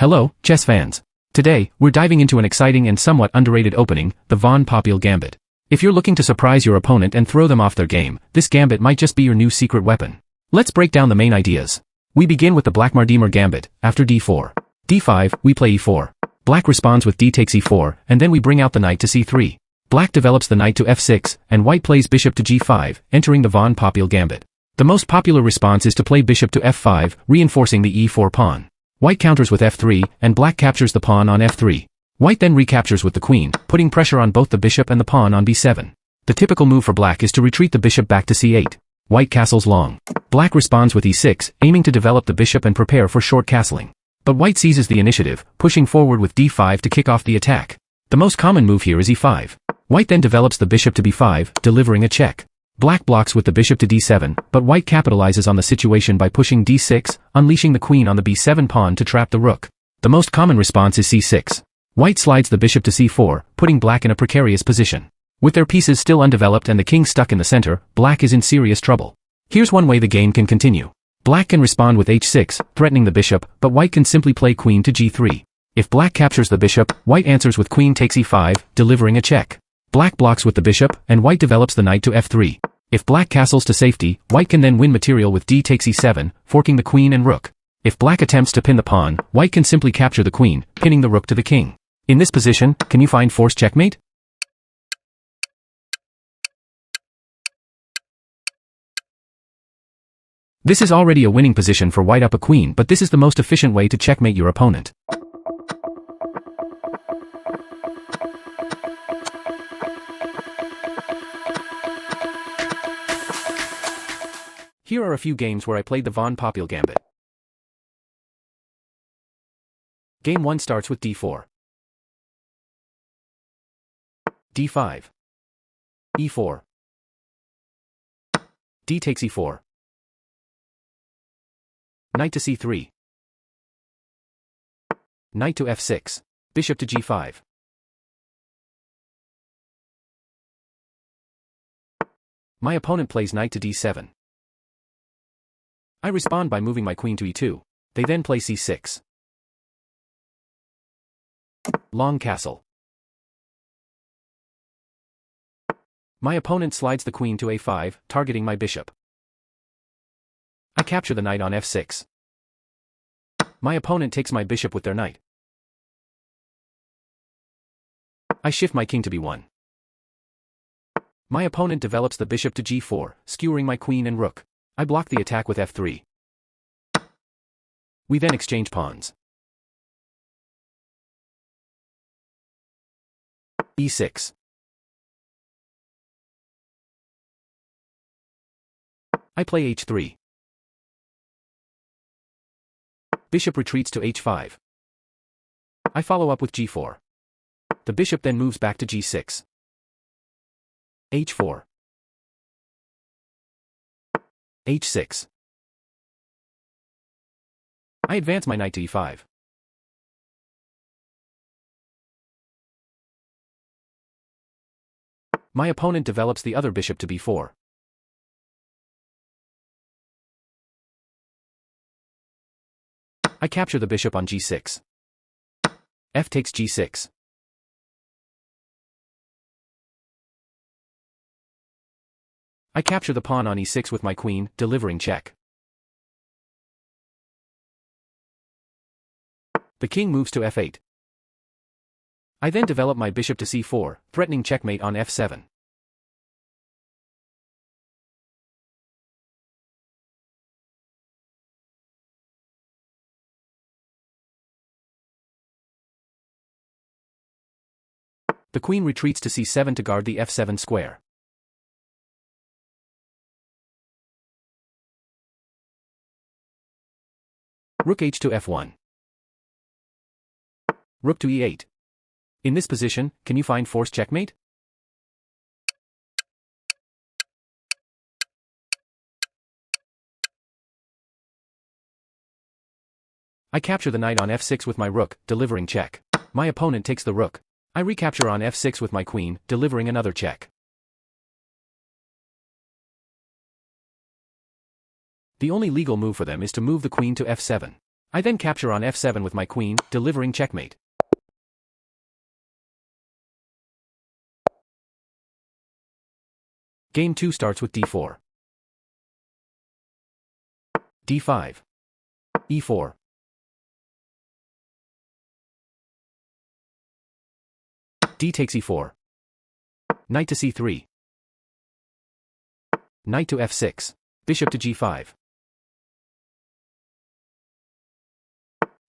Hello, chess fans. Today, we're diving into an exciting and somewhat underrated opening, the von Popiel Gambit. If you're looking to surprise your opponent and throw them off their game, this gambit might just be your new secret weapon. Let's break down the main ideas. We begin with the Blackmar-Diemer Gambit. After d4. d5, we play e4. Black responds with d takes e4, and then we bring out the knight to c3. Black develops the knight to f6, and white plays bishop to g5, entering the von Popiel Gambit. The most popular response is to play bishop to f5, reinforcing the e4 pawn. White counters with f3, and black captures the pawn on f3. White then recaptures with the queen, putting pressure on both the bishop and the pawn on b7. The typical move for black is to retreat the bishop back to c8. White castles long. Black responds with e6, aiming to develop the bishop and prepare for short castling. But white seizes the initiative, pushing forward with d5 to kick off the attack. The most common move here is e5. White then develops the bishop to b5, delivering a check. Black blocks with the bishop to d7, but white capitalizes on the situation by pushing d6, unleashing the queen on the b7 pawn to trap the rook. The most common response is c6. White slides the bishop to c4, putting black in a precarious position. With their pieces still undeveloped and the king stuck in the center, black is in serious trouble. Here's one way the game can continue. Black can respond with h6, threatening the bishop, but white can simply play queen to g3. If black captures the bishop, white answers with queen takes e5, delivering a check. Black blocks with the bishop, and white develops the knight to f3. If black castles to safety, white can then win material with d takes e7, forking the queen and rook. If black attempts to pin the pawn, white can simply capture the queen, pinning the rook to the king. In this position, can you find forced checkmate? This is already a winning position for white up a queen, but this is the most efficient way to checkmate your opponent. Here are a few games where I played the von Popiel Gambit. Game 1 starts with d4. d5. e4. d takes e4. Knight to c3. Knight to f6. Bishop to g5. My opponent plays knight to d7. I respond by moving my queen to e2. They then play c6. Long castle. My opponent slides the queen to a5, targeting my bishop. I capture the knight on f6. My opponent takes my bishop with their knight. I shift my king to b1. My opponent develops the bishop to g4, skewering my queen and rook. I block the attack with f3. We then exchange pawns. e6. I play h3. Bishop retreats to h5. I follow up with g4. The bishop then moves back to g6. h4. h6. I advance my knight to e5. My opponent develops the other bishop to b4. I capture the bishop on g6. F takes g6. I capture the pawn on e6 with my queen, delivering check. The king moves to f8. I then develop my bishop to c4, threatening checkmate on f7. The queen retreats to c7 to guard the f7 square. Rook h to f1. Rook to e8. In this position, can you find forced checkmate? I capture the knight on f6 with my rook, delivering check. My opponent takes the rook. I recapture on f6 with my queen, delivering another check. The only legal move for them is to move the queen to f7. I then capture on f7 with my queen, delivering checkmate. Game 2 starts with d4. d5. e4. D takes e4. Knight to c3. Knight to f6. Bishop to g5.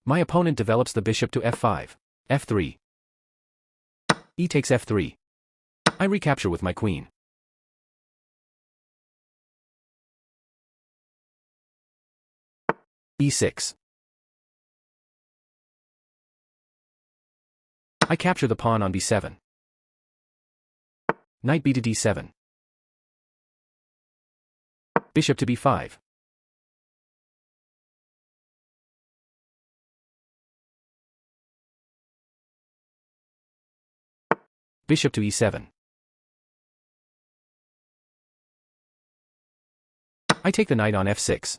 My opponent develops the bishop to f5. f3. E takes f3. I recapture with my queen. e6. I capture the pawn on b7. Knight b to d7. Bishop to b5. Bishop to e7. I take the knight on f6.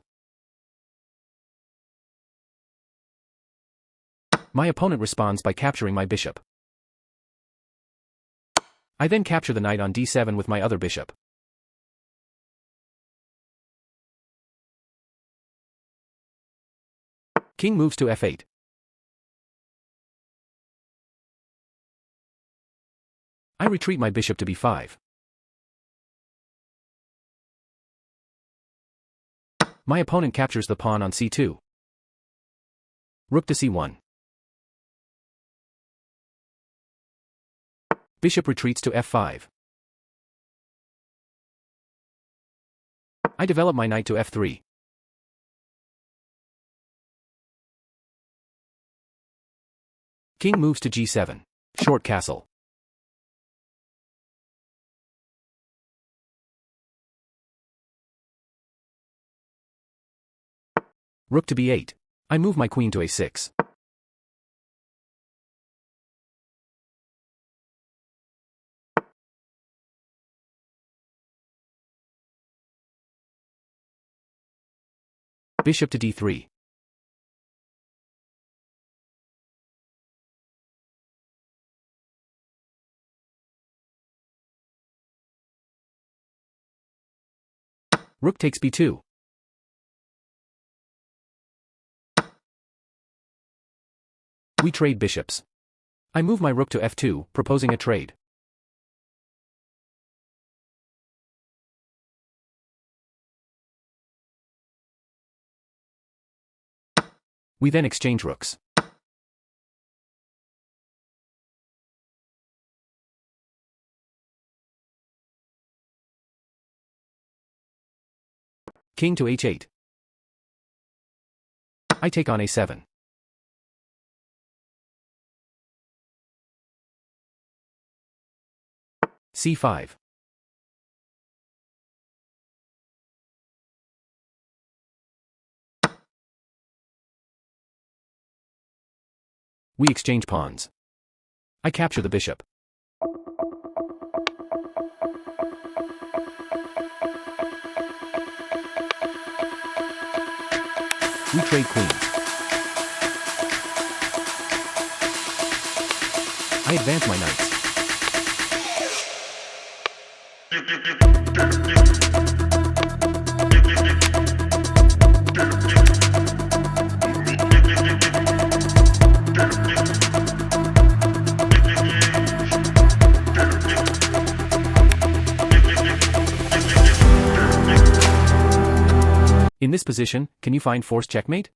My opponent responds by capturing my bishop. I then capture the knight on d7 with my other bishop. King moves to f8. I retreat my bishop to b5. My opponent captures the pawn on c2. Rook to c1. Bishop retreats to f5. I develop my knight to f3. King moves to g7. Short castle. Rook to b8. I move my queen to a6. Bishop to d3. Rook takes b2. We trade bishops. I move my rook to f2, proposing a trade. We then exchange rooks. King to h8. I take on a7. c5. We exchange pawns. I capture the bishop. We trade queens. I advance my knights. In this position, can you find forced checkmate?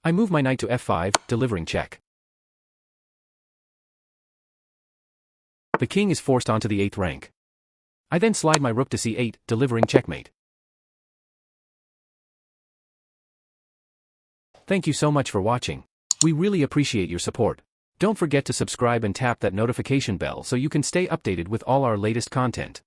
I move my knight to f5, delivering check. The king is forced onto the 8th rank. I then slide my rook to c8, delivering checkmate. Thank you so much for watching. We really appreciate your support. Don't forget to subscribe and tap that notification bell so you can stay updated with all our latest content.